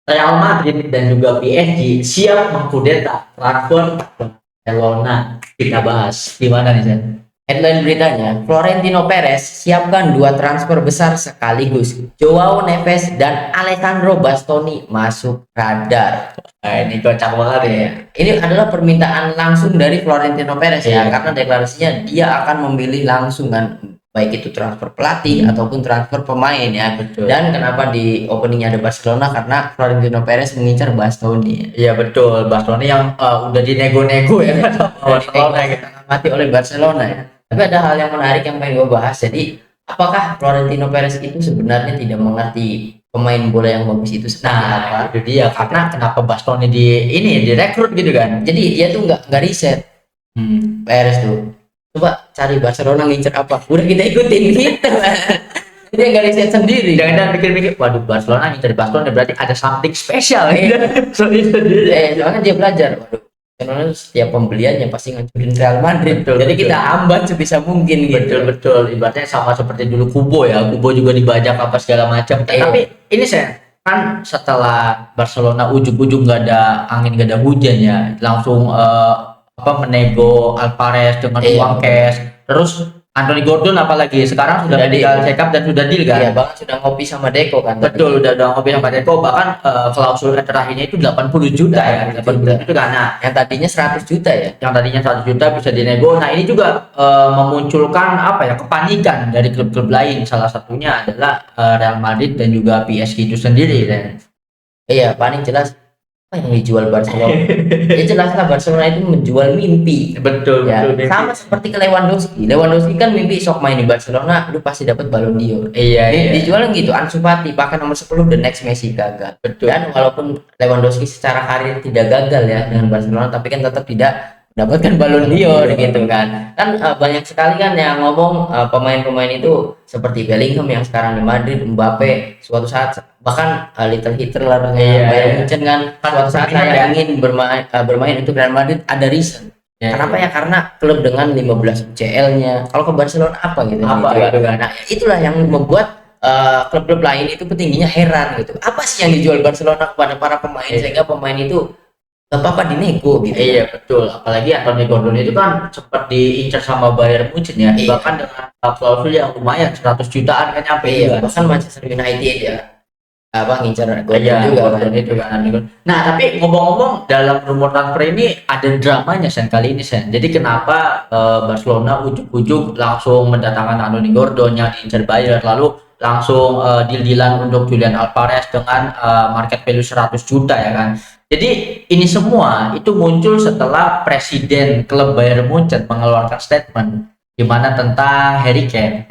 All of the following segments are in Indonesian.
Real Madrid dan juga PSG siap mengkudeta transfer Barcelona. Kita bahas gimana nih Sen? Headline beritanya, Florentino Perez siapkan 2 transfer besar sekaligus. Joao Neves dan Alessandro Bastoni masuk radar. Nah, ini kocak banget ya. Ini adalah permintaan langsung dari Florentino Perez ya, Iya. karena deklarasinya dia akan memilih langsung kan, baik itu transfer pelatih ataupun transfer pemain ya. Betul. Dan kenapa di openingnya ada Barcelona, karena Florentino Perez mengincar Bastoni. Iya betul, Barcelona yang udah dinego-nego ya sama Barcelona ya. Setengah mati oleh Barcelona ya. Tapi ada hal yang menarik yang pengen gue bahas. Jadi, apakah Florentino Perez itu sebenarnya tidak mengerti pemain bola yang bagus itu seperti apa? Nah, itu dia karena kenapa Barcelona direkrut gitu kan. Jadi dia tuh nggak riset. Perez tuh. Coba cari Barcelona ngincer apa? Udah kita ikutin gitu. Dia nggak riset sendiri. Jangan pikir-pikir, waduh Barcelona ngincer Barcelona berarti ada something spesial ya. Soalnya dia belajar. Waduh, karena setiap pembeliannya pasti ngancurin Real Madrid. Betul, Jadi betul. kita hambat sebisa mungkin gitu. Betul. Ibaratnya sama seperti dulu Kubo ya. Kubo juga dibajak apa segala macam. Tapi ini saya kan setelah Barcelona ujung-ujung nggak ada angin nggak ada hujan ya, langsung menego Alvarez dengan uang cash. Terus Anthony Gordon apalagi sekarang sudah tinggal check up dan sudah deal kan? Iya, banget sudah ngopi sama Deco kan. Betul, udah ngopi sama Deco, bahkan klausul terakhirnya itu 80 juta ya. 80 juta itu karena yang tadinya 100 juta ya. Yang tadinya 100 juta bisa dinego. Nah, ini juga memunculkan kepanikan dari klub-klub lain. Salah satunya adalah Real Madrid dan juga PSG itu sendiri dan iya, paling jelas apa yang dijual Barcelona. Ya jelaslah Barcelona itu menjual mimpi. Betul. Sama seperti ke Lewandowski. Lewandowski kan mimpi sok main di Barcelona, lu pasti dapat Ballon d'Or. Iya. Dijual gitu. Ansu Fati pakai nomor 10 the next Messi gagal. Betul. Dan walaupun Lewandowski secara karir tidak gagal ya dengan Barcelona, tapi kan tetap tidak mendapatkan Ballon d'Or gitu kan. Kan banyak sekali kan yang ngomong pemain-pemain itu seperti Bellingham yang sekarang di Madrid, Mbappe suatu saat bahkan Little Hitler Bayern Munchen kan suatu saat saya ingin bermain untuk Real Madrid, ada reason. Kenapa ya? Karena klub dengan 15 UCL-nya. Kalau ke Barcelona apa gitu? Gitu kan. Nah, itulah yang membuat klub-klub lain itu petingginya heran gitu. Apa sih yang dijual Barcelona kepada para pemain sehingga pemain itu gak apa-apa dinego gitu. Iya betul, apalagi Anthony Gordon itu kan sempat diincar sama Bayern Munchen ya, bahkan dengan klausul yang lumayan 100 jutaan kan nyampe. Bahkan Manchester United ya ngincar Gordon juga kan. Nah, tapi ngomong-ngomong dalam rumor transfer ini ada dramanya Sen kali ini Sen. Jadi kenapa Barcelona ujung-ujung langsung mendatangkan Anthony Gordon yang diincar Bayern, lalu langsung deal-dealan untuk Julian Alvarez dengan market value 100 juta ya kan. Jadi ini semua itu muncul setelah presiden klub Bayern Munchen mengeluarkan statement di mana tentang Harry Kane.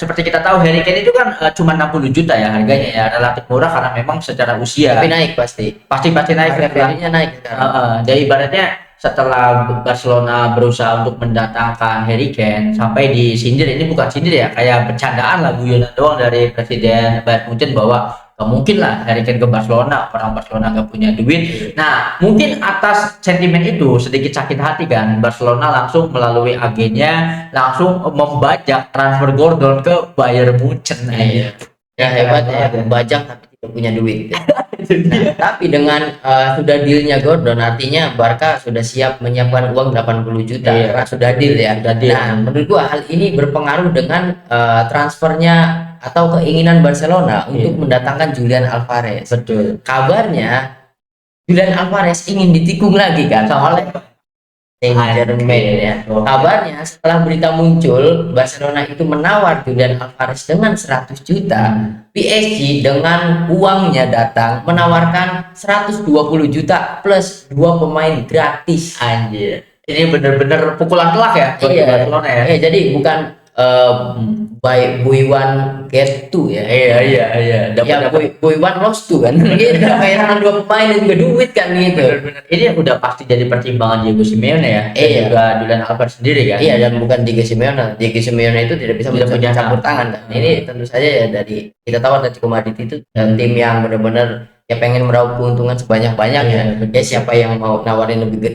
Seperti kita tahu Harry Kane itu kan cuma 60 juta ya harganya ya, relatif murah karena memang secara usia. Tapi naik pasti naik, harganya naik sekarang. Jadi ibaratnya setelah Barcelona berusaha untuk mendatangkan Harry Kane sampai disindir, ini bukan sindir ya, kayak bercandaan lah, guyonan doang dari presiden Bayern Munchen bahwa gak mungkin lah Harry Kane ke Barcelona, orang Barcelona gak punya duit. Nah, mungkin atas sentimen itu sedikit sakit hati kan, Barcelona langsung melalui agennya langsung membajak transfer Gordon ke Bayern Munchen. Ya hebat ya, membajak tapi tidak punya duit. Tapi dengan sudah dealnya Gordon, artinya Barca sudah siap menyiapkan uang 80 juta karena sudah deal ya. Nah, menurut gua hal ini berpengaruh dengan transfernya atau keinginan Barcelona untuk mendatangkan Julian Alvarez. Betul. Kabarnya Julian Alvarez ingin ditikung lagi kan oleh Saint-Germain ya. Kabarnya setelah berita muncul Barcelona itu menawar Julian Alvarez dengan 100 juta, PSG dengan uangnya datang menawarkan 120 juta plus 2 pemain gratis. Anjir, ini bener-bener pukulan telak ya buat Barcelona ya. Jadi bukan buy one get two ya. Iya. Buy one lost two kan. Gitu. Kayak 2 pemain dan juga duit kan gitu. Bener. Ini udah pasti jadi pertimbangan Diego Simeone ya. Dan juga Julian Alvarez sendiri kan. Iya, dan bukan Diego Simeone. Diego Simeone itu tidak bisa campur tangan kan. Ini tentu saja ya dari kita tahu Atletico Madrid itu tim yang benar-benar ya pengen meraup keuntungan sebanyak-banyaknya. Ya siapa yang mau nawarin lebih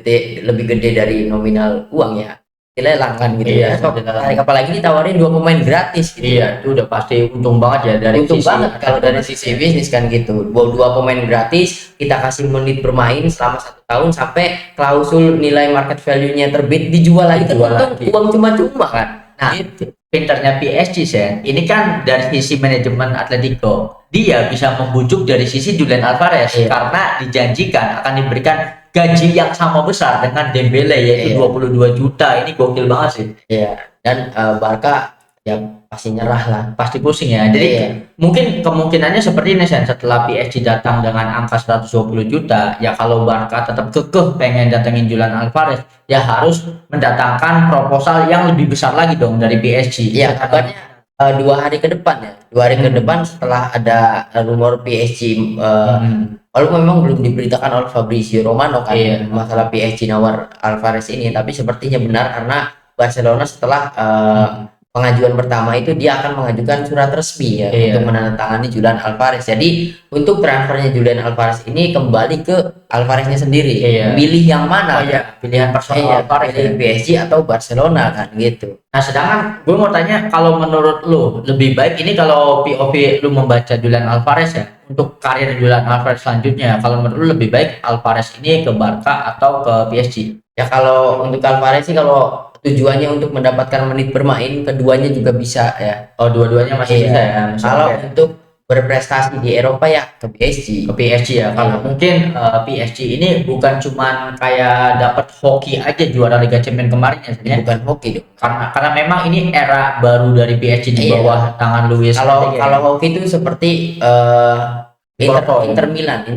gede dari nominal uang ya dilelang kan gitu Iya, ya. Sok dilelang. tarik, apalagi ditawarin 2 pemain gratis gitu. Iya, itu udah pasti untung banget ya dari Untung sisi banget kalau dari sisi bisnis kan gitu. Bawa 2 pemain gratis, kita kasih menit bermain selama 1 tahun sampai klausul nilai market value-nya terbit, dijual lagi kan Dijual untung lagi. uang cuma-cuma kan. Nah, Gitu. pinternya PSG Sen, ini kan dari sisi manajemen Atletico, dia bisa membujuk dari sisi Julian Alvarez Iya. karena dijanjikan akan diberikan gaji yang sama besar dengan Dembele yaitu Iya. 22 juta. Ini gokil banget sih. Iya. Dan Barca ya pasti nyerah lah. Pasti pusing ya. Jadi Iya. mungkin kemungkinannya seperti ini Sen, setelah PSG datang dengan angka 120 juta, ya kalau Barca tetap kekeh pengen datengin Julian Alvarez, ya harus mendatangkan proposal yang lebih besar lagi dong dari PSG. Iya, kabarnya 2 hari ke depan ya. 2 hari ke depan setelah ada rumor PSG, walaupun memang belum diberitakan oleh Fabrizio Romano kan Iya. masalah PSG nawar Alvarez ini, tapi sepertinya benar karena Barcelona setelah pengajuan pertama itu dia akan mengajukan surat resmi ya Iya. untuk menandatangani Julian Alvarez. Jadi untuk transfernya Julian Alvarez ini kembali ke Alvareznya sendiri. Iya. Milih yang mana? Oh iya, pilihan personal Iya, Alvarez ya. pilih PSG atau Barcelona kan gitu. Nah, sedangkan gue mau tanya, kalau menurut lu lebih baik ini kalau POV lu membaca Julian Alvarez ya, untuk karir Julian Alvarez selanjutnya, kalau menurut lu lebih baik Alvarez ini ke Barca atau ke PSG? Ya kalau untuk Alvarez sih kalau tujuannya untuk mendapatkan menit bermain, keduanya juga bisa ya. Oh, dua-duanya masih Iya. bisa ya. Masih Kalau oke. untuk berprestasi di Eropa ya ke PSG. Ke PSG ya, karena Iya. mungkin PSG ini bukan cuman kayak dapat hoki aja juara Liga Champions kemarin ya, sebenarnya. Bukan hoki dong. Karena memang ini era baru dari PSG di Iya. bawah tangan Luis Kalau Enrique. kalau hoki itu seperti Porto. Inter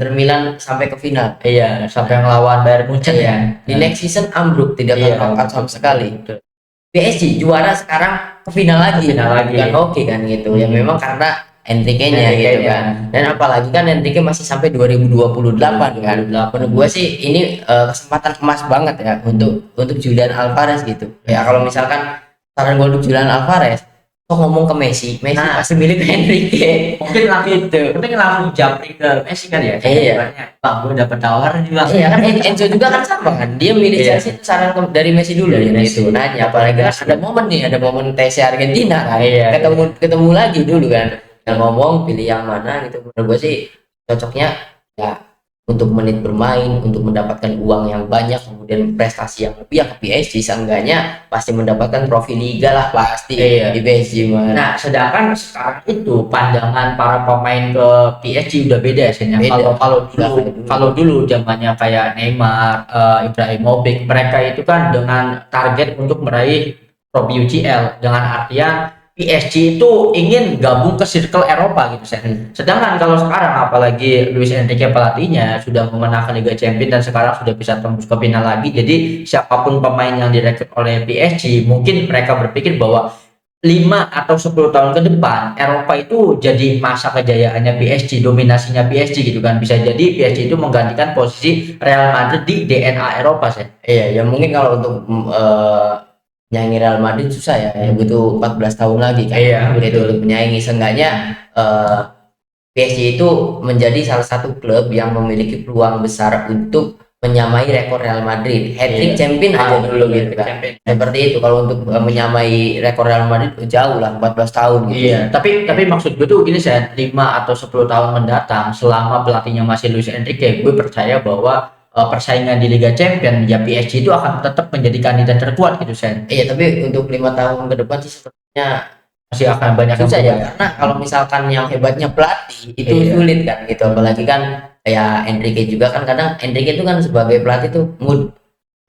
Milan sampai ke final. Iya, sampai ngelawan Bayern Munchen Iya. ya. Di next season ambruk, tidak Iya, akan knockout sama sekali. betul. PSG juara sekarang ke final lagi. Ke final lagi. Bukan hoki kan gitu. Ya memang karena Enrique-nya gitu Enrique-nya. kan. Dan apalagi kan Enrique masih sampai 2028 kan. 2028. Menurut gue sih ini kesempatan emas banget ya untuk Julian Alvarez gitu. Ya kalau misalkan saran gue untuk Julian Alvarez, kok ngomong ke Messi Nah. pasti milik Enrique. Mungkin langsung mungkin langsung japri ke Messi kan ya. Iya. Bang, gue dapet tawaran nih bang. Iya kan Enzo juga kan sama kan. Dia milih Iya. Chelsea itu saran dari Messi dulu Dari gitu. Messi. Nanya apalagi kan ada momen nih, ada momen TC Argentina kan. Iya. Ketemu lagi dulu kan. Yang ngomong pilih yang mana gitu. Menurut gue sih cocoknya ya untuk menit bermain, untuk mendapatkan uang yang banyak, kemudian prestasi yang lebih ya ke PSG, seenggaknya pasti mendapatkan trofi liga lah pasti. Iya. Di PSG mah. Nah, sedangkan sekarang itu pandangan para pemain ke PSG udah beda ya, Sen, ya. Beda. Kalau dulu zamannya kayak Neymar, Ibrahimovic, mereka itu kan dengan target untuk meraih trofi UCL, dengan artian PSG itu ingin gabung ke circle Eropa gitu, Sen. Sedangkan kalau sekarang apalagi Luis Enrique pelatihnya sudah memenangkan Liga Champions dan sekarang sudah bisa tembus ke final lagi. Jadi siapapun pemain yang direkrut oleh PSG, mungkin mereka berpikir bahwa 5 atau 10 tahun ke depan Eropa itu jadi masa kejayaannya PSG, dominasinya PSG gitu kan. Bisa jadi PSG itu menggantikan posisi Real Madrid di DNA Eropa, Sen. Iya, ya mungkin kalau untuk menyaingi Real Madrid susah ya, butuh 14 tahun lagi kan. Iya, Itu betul. untuk menyaingi. Seenggaknya PSG itu menjadi salah satu klub yang memiliki peluang besar untuk menyamai rekor Real Madrid. Hat-trick Iya. champion aja dulu gitu kan. Champion. Seperti itu kalau untuk menyamai rekor Real Madrid jauh lah 14 tahun gitu. Iya, tapi maksud gue tuh gini, Sen, 5 atau 10 tahun mendatang selama pelatihnya masih Luis Enrique, gue percaya bahwa persaingan di Liga Champions ya PSG itu akan tetap menjadi kandidat terkuat gitu, Sen. Iya, tapi untuk 5 tahun ke depan sih sepertinya Masih akan banyak yang susah ya, berubah. karena kalau misalkan yang hebatnya pelatih itu Iya. sulit kan gitu, apalagi kan ya Enrique juga kan kadang Enrique itu kan sebagai pelatih tuh mood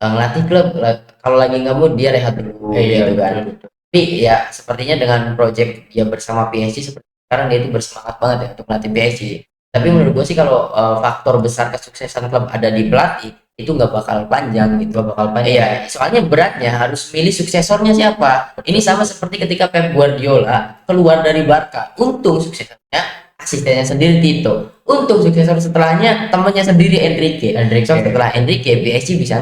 ngelatih klub, kalau lagi nggak mood dia rehat dulu gitu kan. betul. Tapi ya sepertinya dengan project dia bersama PSG seperti sekarang dia itu bersemangat banget ya untuk melatih PSG. Tapi menurut gue sih kalau faktor besar kesuksesan klub ada di pelatih itu nggak bakal panjang gitu. Nggak bakal panjang. Iya, soalnya beratnya harus milih suksesornya siapa. Ini sama seperti ketika Pep Guardiola keluar dari Barca. Untung suksesornya asistennya sendiri Tito. Untung suksesor setelahnya temannya sendiri Enrique. So, setelah Enrique PSG bisa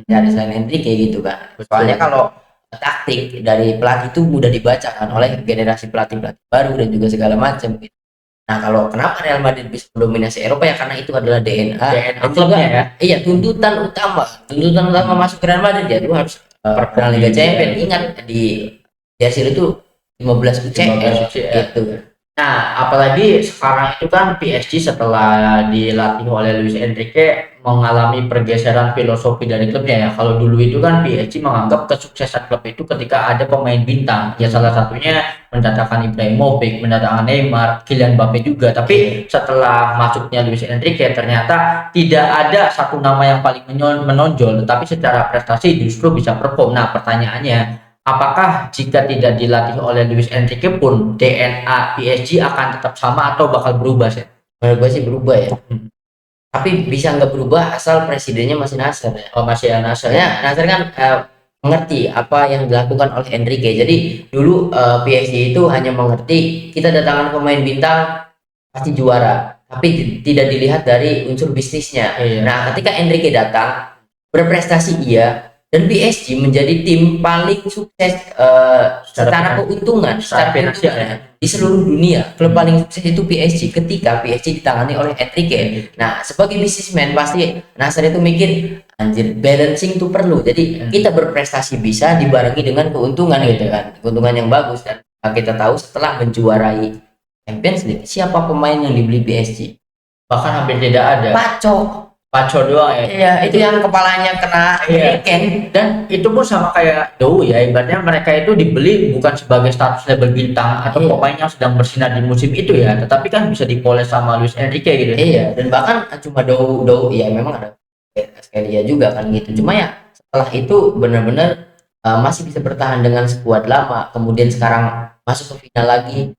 dari selain Enrique gitu kan. Soalnya kalau taktik dari pelatih itu mudah dibaca kan oleh generasi pelatih-pelatih baru dan juga segala macam gitu. Nah, kalau kenapa Real Madrid bisa mendominasi Eropa ya karena itu adalah DNA DNA dan juga klubnya ya. iya tuntutan utama masuk ke Real Madrid ya lu harus pernah Liga Champions. Ingat di Chelsea itu 15 UCL 15 UCL. gitu. Nah, apalagi sekarang itu kan PSG setelah dilatih oleh Luis Enrique mengalami pergeseran filosofi dari klubnya ya. Kalau dulu itu kan PSG menganggap kesuksesan klub itu ketika ada pemain bintang. Ya salah satunya mendatangkan Ibrahimovic, mendatangkan Neymar, Kylian Mbappe juga. Tapi setelah masuknya Luis Enrique ternyata tidak ada satu nama yang paling menonjol, tetapi secara prestasi justru bisa perform. Nah, pertanyaannya, apakah jika tidak dilatih oleh Luis Enrique pun DNA PSG akan tetap sama atau bakal berubah sih? Menurut gue sih berubah ya. Hmm. Tapi bisa nggak berubah asal presidennya masih Nasser ya. Oh, masih ya Nasser. Soalnya Nasser kan mengerti apa yang dilakukan oleh Enrique. Jadi dulu PSG itu hanya mengerti kita datangkan pemain bintang pasti juara, tapi tidak dilihat dari unsur bisnisnya. Iya. Nah, ketika Enrique datang berprestasi iya, dan PSG menjadi tim paling sukses secara keuntungan, secara finansial keuntungan di seluruh dunia. Klub paling sukses itu PSG ketika PSG ditangani oleh Enrique. Nah, sebagai bisnismen pasti Nasser itu mikir, anjir, balancing itu perlu. Jadi kita berprestasi bisa dibarengi dengan keuntungan gitu kan, keuntungan yang bagus. Dan kita tahu setelah menjuarai Champions League, siapa pemain yang dibeli PSG? Bahkan hampir tidak ada. Paco doang ya. Iya, itu yang kepalanya kena Ken. Dan itu pun sama kayak Dou ya, ibaratnya mereka itu dibeli bukan sebagai status label bintang atau pemain yang sedang bersinar di musim itu ya, tetapi kan bisa dipoles sama Luis Enrique gitu. Iya, dan bahkan cuma Dou ya memang ada Skelia juga kan gitu. Cuma ya setelah itu benar-benar masih bisa bertahan dengan skuad lama. Kemudian sekarang masuk ke final lagi.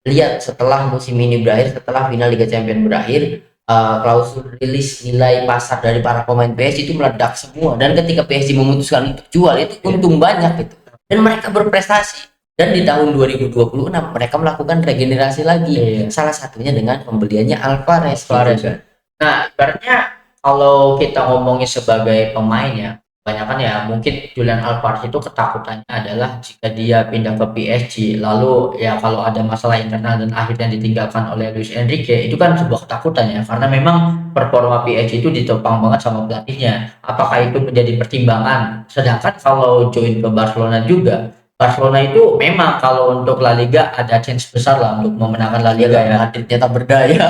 Lihat setelah musim ini berakhir, setelah final Liga Champions berakhir, klausul rilis nilai pasar dari para pemain PSG itu meledak semua, dan ketika PSG memutuskan untuk jual itu untung banyak gitu, dan mereka berprestasi. Dan di tahun 2026 mereka melakukan regenerasi lagi, salah satunya dengan pembeliannya Alvarez gitu. Nah, ibaratnya kalau kita ngomongin sebagai pemain ya, kebanyakan ya mungkin Julian Alvarez itu ketakutannya adalah jika dia pindah ke PSG lalu ya kalau ada masalah internal dan akhirnya ditinggalkan oleh Luis Enrique, itu kan sebuah ketakutan ya, karena memang performa PSG itu ditopang banget sama pelatihnya. Apakah itu menjadi pertimbangan? Sedangkan kalau join ke Barcelona juga, Barcelona itu memang kalau untuk La Liga ada chance besar lah untuk memenangkan La Liga ya. Madridnya tak berdaya.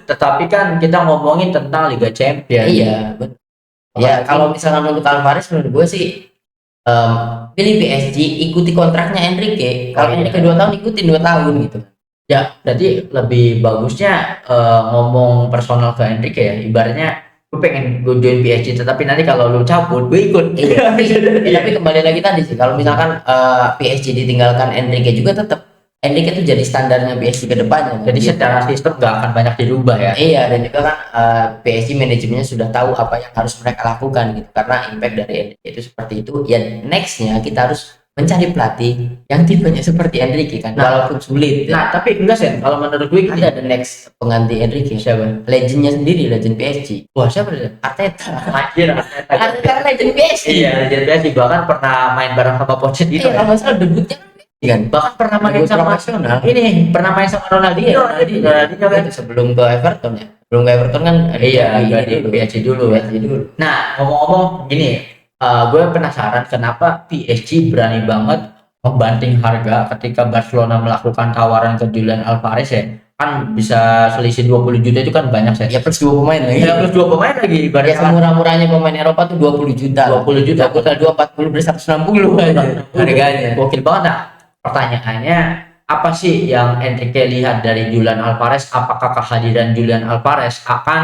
Tetapi kan kita ngomongin tentang Liga Champions. Iya, betul. Ya kalau misalkan untuk Alvarez menurut gue sih pilih PSG, ikuti kontraknya Enrique. Kalau Enrique 2 tahun, ikutin 2 tahun gitu. Ya, berarti lebih bagusnya ngomong personal ke Enrique ya. Ibaratnya gue pengen gue join PSG, tetapi nanti kalau lu cabut, gue ikut. Iya. Tapi kembali lagi tadi sih, kalau misalkan PSG ditinggalkan Enrique juga tetap Enrique itu jadi standarnya PSG ke depannya. Jadi secara sistem nggak akan banyak dirubah ya. Iya, dan juga kan PSG manajemennya sudah tahu apa yang harus mereka lakukan gitu, karena impact dari Enrique itu seperti itu. Ya nextnya kita harus mencari pelatih yang tipenya seperti Enrique kan, walaupun sulit. Nah, tapi enggak sih, kalau menurut gue gini, ada the next pengganti Enrique. siapa? Legendnya sendiri, legend PSG. Wah, siapa dia? Arteta. Anjir, Arteta legend PSG. Iya, legend PSG, bahkan pernah main bareng sama Pochettino Iya, ya. kalau nggak salah debutnya kan. Bahkan pernah main Debut sama profesional. ini, pernah main sama Ronaldinho. Ronaldinho kan Itu sebelum ke Everton ya. Sebelum ke Everton kan di PSG dulu. Nah, ngomong-ngomong gini, gue penasaran kenapa PSG berani banget membanting harga ketika Barcelona melakukan tawaran ke Julian Alvarez ya. Kan bisa selisih 20 juta, itu kan banyak saya. Ya plus 2 pemain lagi. Ya plus 2 pemain lagi. Ya Ibaratnya semurah-murahnya pemain Eropa tuh 20 juta. 20 juta. Total 240 beli 160 aja harganya. Gokil banget. Nah, pertanyaannya apa sih yang Enrique lihat dari Julian Alvarez? Apakah kehadiran Julian Alvarez akan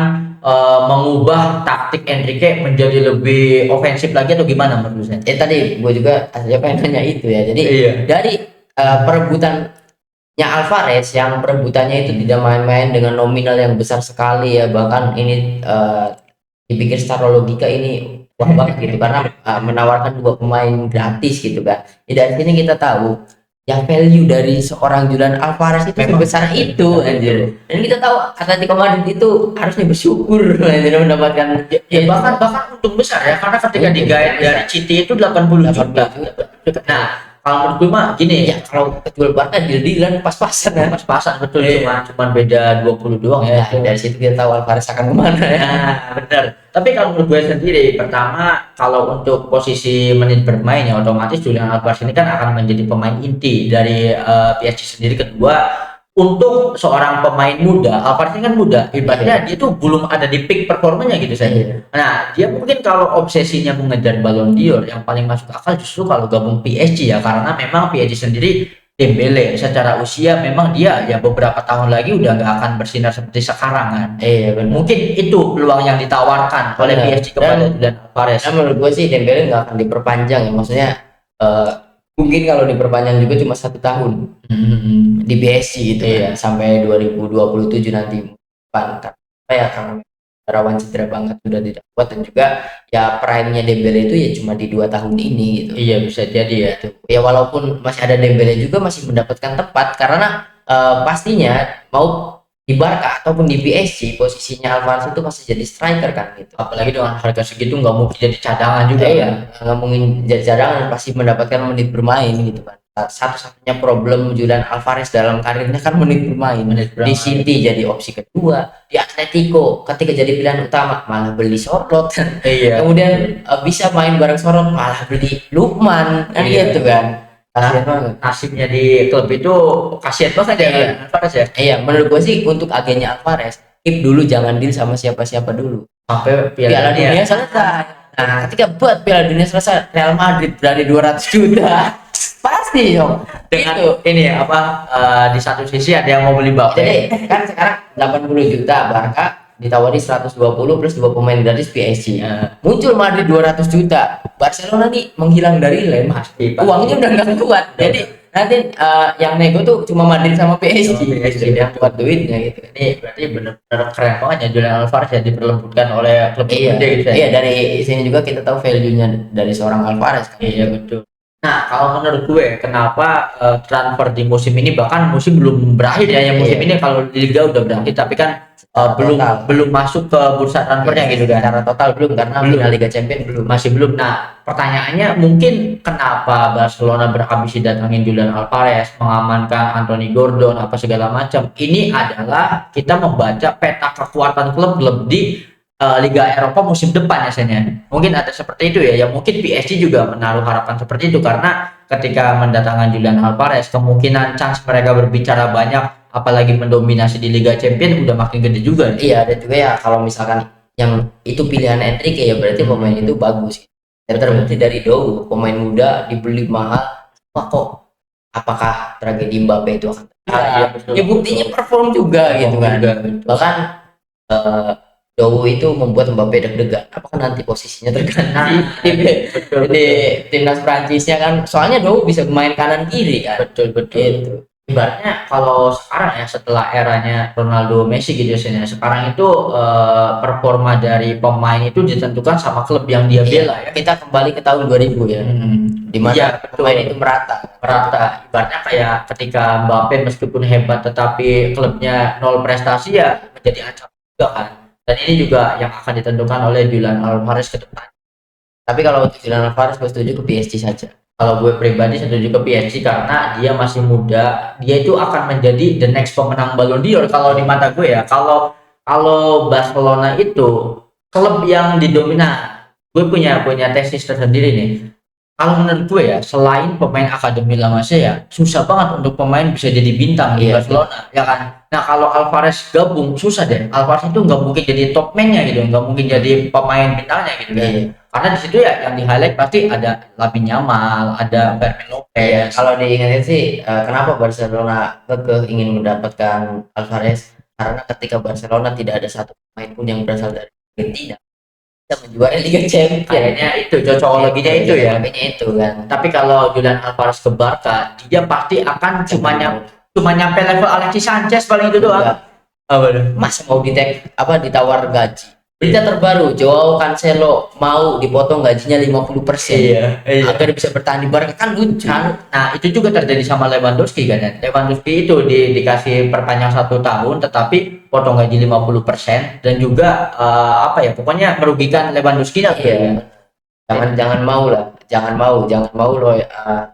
mengubah taktik Enrique menjadi lebih ofensif lagi atau gimana menurut saya? Tadi gue juga aslinya pengen nanya itu ya. Jadi dari perebutannya Alvarez, yang perebutannya itu tidak main-main dengan nominal yang besar sekali ya, bahkan ini dipikir secara logika ini wah banget gitu, karena menawarkan 2 pemain gratis gitu kan. Dari sini kita tahu yang value dari seorang Julian Alvarez itu sebesar itu anjir. Dan kita tahu Atletico Madrid itu harusnya bersyukur anjir mendapatkan bahkan untung besar ya, karena ketika digait dari City itu 80 juta. Nah, kalau menurut gue mah gini, Ya kalau kejual Barca deal-dealan pas-pasan ya. pas-pasan betul, Iya. cuman beda 20 doang ya. Ya, dari situ kita tahu Alvarez akan kemana ya. Nah, benar. Tapi kalau menurut gue sendiri, pertama kalau untuk posisi menit bermain ya otomatis Julian Alvarez ini kan akan menjadi pemain inti dari PSG sendiri. Kedua, untuk seorang pemain muda, Alvarez ini kan muda, ibaratnya dia tuh belum ada di peak performanya gitu saya. Iya. Nah, dia mungkin kalau obsesinya mengejar Ballon d'Or yang paling masuk akal justru kalau gabung PSG ya, karena memang PSG sendiri Dembele secara usia memang dia ya beberapa tahun lagi udah nggak akan bersinar seperti sekarang kan. Iya benar. Mungkin itu peluang yang ditawarkan oleh Benar. PSG kepada Julian Alvarez. Nah, menurut gue sih Dembele nggak akan diperpanjang ya, maksudnya mungkin kalau diperpanjang juga cuma 1 tahun di PSG gitu kan, sampai 2027 nanti karena apa ya, karena rawan cedera banget, sudah tidak kuat, dan juga ya prime-nya Dembele itu ya cuma di 2 tahun ini gitu. Iya bisa jadi ya. Gitu. Ya walaupun masih ada Dembele juga masih mendapatkan tepat, karena pastinya mau di Barca ataupun di PSG posisinya Alvarez itu masih jadi striker kan gitu. Apalagi dengan harga segitu nggak mungkin jadi cadangan juga Iya, kan. nggak mungkin jadi cadangan, pasti mendapatkan menit bermain gitu kan. Satu-satunya problem Julian Alvarez dalam karirnya kan menit bermain. Menit bermain. Di City jadi opsi kedua, di Atletico ketika jadi pilihan utama malah beli Sorloth. Iya. Kemudian bisa main bareng Sorloth malah beli Lukman kan Iya. gitu kan. Kasihan banget. Nasibnya di klub itu kasihan banget ya Iya. Alvarez ya. Iya, menurut gue sih untuk agennya Alvarez, keep dulu, jangan deal sama siapa-siapa dulu. Sampai Piala Dunia selesai. Nah, ketika buat Piala Dunia selesai, Real Madrid berani 200 juta. Pasti dong. dengan Itu. ini apa di satu sisi ada yang mau beli Mbappe. Jadi kan sekarang 80 juta, Barca ditawari 120 plus 2 pemain gratis PSG. Muncul Madrid 200 juta. Barcelona nih menghilang dari lem. Pasti. Uangnya udah nggak kuat. Jadi nanti yang nego tuh cuma Madrid sama PSG. Sama PSG. Yang kuat duitnya gitu. Ini berarti benar-benar keren banget ya Julian Alvarez ya diperlembutkan oleh klub Iya, gede gitu ya. iya, dari sini juga kita tahu value-nya dari seorang Alvarez kan. Iya betul. Nah kalau menurut gue kenapa transfer di musim ini, bahkan musim belum berakhir ya, yang musim Iya. ini kalau di Liga udah berakhir tapi kan belum Total. belum masuk ke bursa transfernya gitu kan. Secara total belum, karena Belum. final Liga Champions belum. Masih belum. Nah pertanyaannya mungkin kenapa Barcelona berambisi datangin Julian Alvarez, mengamankan Anthony Gordon apa segala macam. Ini adalah kita membaca peta kekuatan klub-klub di Liga Eropa musim depan ya Sen ya. Mungkin ada seperti itu ya. Ya mungkin PSG juga menaruh harapan seperti itu karena ketika mendatangkan Julian Alvarez kemungkinan chance mereka berbicara banyak, apalagi mendominasi di Liga Champions udah makin gede juga. Iya, dan juga ya kalau misalkan yang itu pilihan Enrique ya berarti pemain itu bagus. Dan terbukti dari Dow, pemain muda dibeli mahal. Wah kok, apakah tragedi Mbappe itu akan terjadi? Iya, betul. Ya buktinya perform juga gitu kan. Bahkan Dow itu membuat Mbappe deg-degan. Apakah nanti posisinya terganti Betul, di timnas Prancisnya kan? Soalnya Dow bisa main kanan kiri kan. betul. Gitu. Ibaratnya kalau sekarang ya setelah eranya Ronaldo Messi gitu ya, sekarang itu performa dari pemain itu ditentukan sama klub yang dia bela ya. Kita kembali ke tahun 2000 ya. Di mana Iya, betul. pemain itu merata. Ibaratnya kayak ketika Mbappe meskipun hebat tetapi klubnya nol prestasi ya menjadi ancaman juga kan. Dan ini juga yang akan ditentukan oleh Julian Alvarez ke depan. Tapi kalau untuk Julian Alvarez gue setuju ke PSG saja. Kalau gue pribadi setuju ke PSG karena dia masih muda, dia itu akan menjadi the next pemenang Ballon d'Or kalau di mata gue ya. Kalau Barcelona itu klub yang didominan, gue punya tesis tersendiri nih. Kalau menurut gue ya, selain pemain akademi La Masia, susah banget untuk pemain bisa jadi bintang di Iya. Barcelona, ya kan? Nah kalau Alvarez gabung susah deh. Alvarez itu nggak mungkin jadi top man-nya gitu, nggak mungkin jadi pemain bintangnya gitu kan. Iya. Karena di situ ya yang di highlight pasti ada Lamine Yamal, ada Fermin Lopez. Kalau diingetin sih, kenapa Barcelona kekeh ingin mendapatkan Alvarez? Karena ketika Barcelona tidak ada satu pemain pun yang berasal dari Argentina, bisa menjuarai Liga Champions. Kayaknya itu cocokologinya itu ya. Makanya itu kan. Tapi kalau Julian Alvarez ke Barca, dia pasti akan cuma nyampe level Alexis Sanchez paling itu doang. Enggak. Apa tuh? Masa mau ditawar gaji? Berita terbaru, Joao Cancelo mau dipotong gajinya 50% agar bisa bertahan di Barca, kan lucu. Nah itu juga terjadi sama Lewandowski kan ya. Lewandowski itu dikasih perpanjang 1 tahun tetapi potong gaji 50% dan juga apa ya, pokoknya merugikan Lewandowski lah. Iya. Jangan mau lah. jangan mau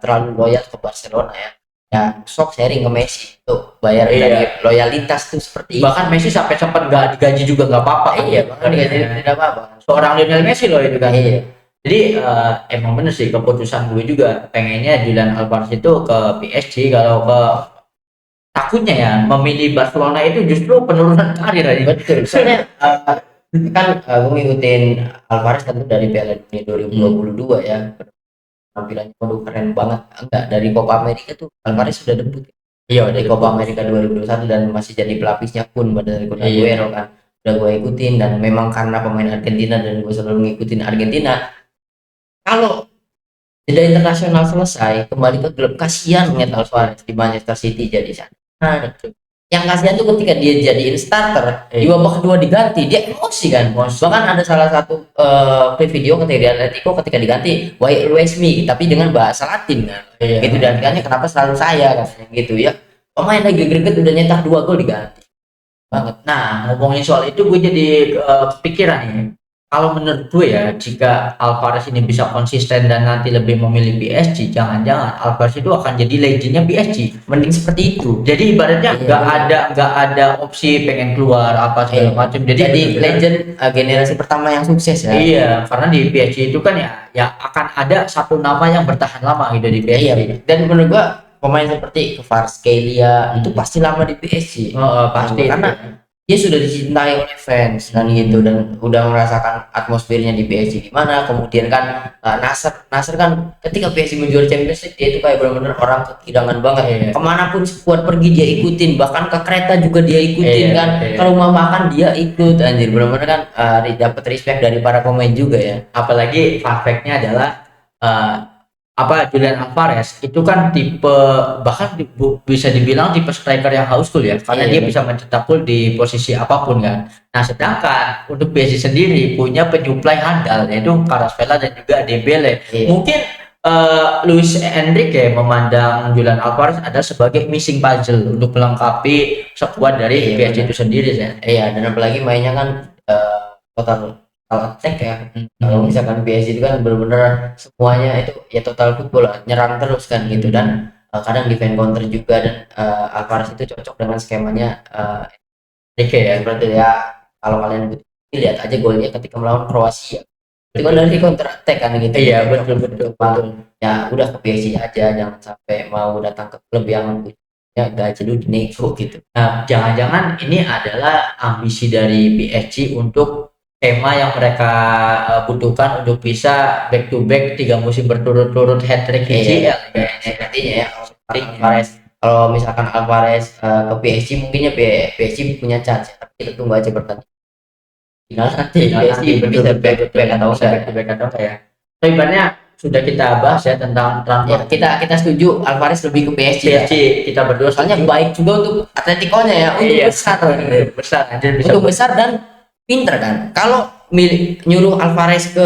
terlalu loyal ke Barcelona ya. Ya sok sharing ke Messi tuh bayar Iya. dari loyalitas tuh seperti Bahkan Messi sampai sempat nggak digaji juga nggak apa-apa kan. iya bahkan digaji tidak apa-apa. Seorang Lionel Messi loh itu kan. Iya. Jadi emang bener sih keputusan gue juga pengennya Julian Alvarez itu ke PSG. Kalau ke takutnya ya memilih Barcelona itu justru penurunan karir aja. Betul, soalnya kan gue ngikutin Alvarez tentu dari Piala Dunia 2022 ya. Penampilannya waduh keren banget. Enggak, dari Copa America tuh Alvarez sudah debut. Iya, Di Copa America 2021 dan masih jadi pelapisnya pun dari Kun Aguero kan. Udah gue ikutin dan memang karena pemain Argentina dan gue selalu ngikutin Argentina. Kalau jeda internasional selesai, kembali ke klub, kasihan ngeliat Alvarez di Manchester City jadi sana. Nah, yang kasihan tuh ketika dia jadiin starter, di babak kedua diganti, dia emosi kan. Bahkan ada salah satu video ketika di Atletico ketika diganti, why always me, tapi dengan bahasa Latin kan. Gitu dan katanya kenapa selalu saya katanya gitu ya. Pemain lagi greget udah nyetak 2 gol diganti. Banget. Nah, ngomongin soal itu gue jadi kepikiran nih. Kalau menurut gue ya, jika Alvarez ini bisa konsisten dan nanti lebih memilih PSG, jangan-jangan Alvarez itu akan jadi legendnya PSG. Mending seperti itu. Jadi ibaratnya Iya, nggak ada opsi pengen keluar apa segala macam. Jadi bener-bener- legend generasi pertama yang sukses ya. Iya, karena di PSG itu kan ya akan ada satu nama yang bertahan lama gitu di PSG. Iya, dan menurut gua pemain seperti Kvaratskhelia itu pasti lama di PSG. Pasti Karena dia sudah dicintai oleh fans dan gitu dan udah merasakan atmosfernya di PSG gimana. Kemudian kan Nasser kan ketika PSG menjual Champions League dia itu kayak benar-benar orang kekirangan banget. Iya. Kemanapun skuad pergi dia ikutin, bahkan ke kereta juga dia ikutin Iya, kan. iya. Ke rumah makan dia ikut anjir, benar-benar kan dapat respect dari para pemain juga ya. apalagi fun fact-nya adalah Julian Alvarez itu kan tipe bahkan bisa dibilang tipe striker yang housefull ya karena Iya, dia betul. bisa mencetak gol di posisi apapun kan. Nah, sedangkan untuk PSG sendiri punya penyuplai handal yaitu Kvaratskhelia dan juga Dembele. Iya. Mungkin Luis Enrique memandang Julian Alvarez adalah sebagai missing puzzle untuk melengkapi skuad dari Iya, PSG benar. itu sendiri ya. Iya, dan apalagi mainnya kan total attack ya. Kalau misalkan PSG itu kan benar-benar semuanya itu ya total football lah, nyerang terus kan gitu dan kadang defend counter juga dan Alvarez itu cocok dengan skemanya Enrique ya. seperti ya kalau kalian lihat aja golnya ketika melawan Kroasia. Itu kan dari counter attack kan gitu. Iya, betul. Ya udah ke PSG aja, jangan sampai mau datang ke klub yang ya gaji lu dinego gitu. Nah, jangan-jangan ini adalah ambisi dari PSG untuk tema yang mereka butuhkan untuk bisa back to back 3 musim berturut-turut hat trick Iya. UCL kayaknya. Artinya ya kalau misalkan Alvarez ke PSG mungkinnya PSG punya chance tapi kita tunggu aja pertandingan final nanti PSG bisa back to back atau bisa back to back atau enggak ya. So, ibaratnya sudah kita bahas ya tentang ya, transfer kita setuju Alvarez lebih ke PSG ya. kita berdua Soalnya setuju. baik juga untuk Atletico-nya ya, untuk Iya. besar besar anjir bisa untuk besar dan pinter kan. Kalau nyuruh Alvarez ke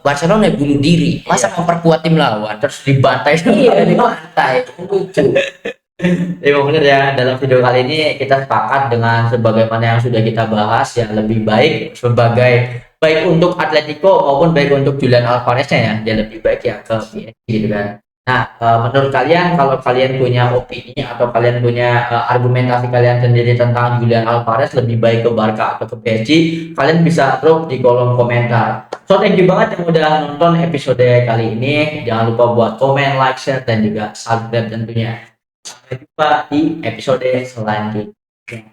Barcelona ya bunuh diri, masa memperkuat tim lawan terus dibantai iya dibantai lucu. Emang bener ya, dalam video kali ini kita sepakat dengan sebagaimana yang sudah kita bahas ya lebih baik sebagai baik untuk Atletico maupun baik untuk Julian Alvarez-nya ya, dia lebih baik ya ke PSG gitu kan. Nah, menurut kalian kalau kalian punya opini atau kalian punya argumentasi kalian sendiri tentang Julian Alvarez lebih baik ke Barca atau ke PSG, kalian bisa drop di kolom komentar. So, thank you banget yang udah nonton episode kali ini. Jangan lupa buat komen, like, share, dan juga subscribe tentunya. Sampai jumpa di episode selanjutnya.